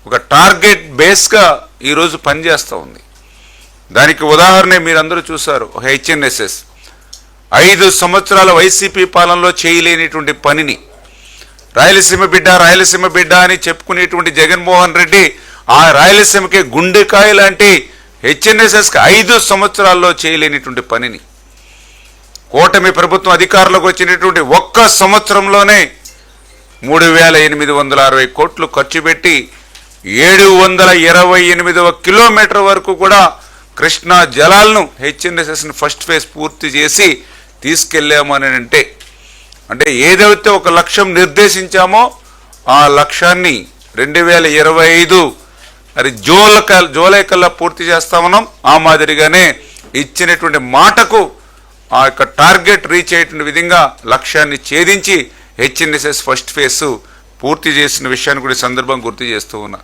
ఒక టార్గెట్ బేస్గా ఈరోజు పనిచేస్తూ ఉంది. దానికి ఉదాహరణ మీరందరూ చూశారు. హెచ్ఎన్ఎస్ఎస్ 5 సంవత్సరాల వైసీపీ పాలనలో చేయలేనిటువంటి పనిని రాయలసీమ బిడ్డ అని చెప్పుకునేటువంటి జగన్మోహన్ రెడ్డి ఆ రాయలసీమకి గుండెకాయ లాంటి హెచ్ఎన్ఎస్ఎస్కి 5 సంవత్సరాల్లో చేయలేనిటువంటి పనిని కూటమి ప్రభుత్వం అధికారంలోకి వచ్చినటువంటి ఒక్క సంవత్సరంలోనే 3,860 కోట్లు ఖర్చు పెట్టి 728వ కిలోమీటర్ వరకు కూడా కృష్ణా జలాలను హెచ్ఎన్ఎస్ఎస్ని ఫస్ట్ ఫేజ్ పూర్తి చేసి తీసుకెళ్ళాము అని అంటే ఏదైతే ఒక లక్ష్యం నిర్దేశించామో ఆ లక్ష్యాన్ని 2025 మరి జూలై కల్లా పూర్తి చేస్తామన్నాం. ఆ మాదిరిగానే ఇచ్చినటువంటి మాటకు ఆ యొక్క టార్గెట్ రీచ్ అయ్యేటువంటి విధంగా లక్ష్యాన్ని ఛేదించి హెచ్ఎన్ఎస్ఎస్ ఫస్ట్ ఫేజ్ పూర్తి చేసిన విషయాన్ని కూడా సందర్భం గుర్తు చేస్తూ ఉన్నా.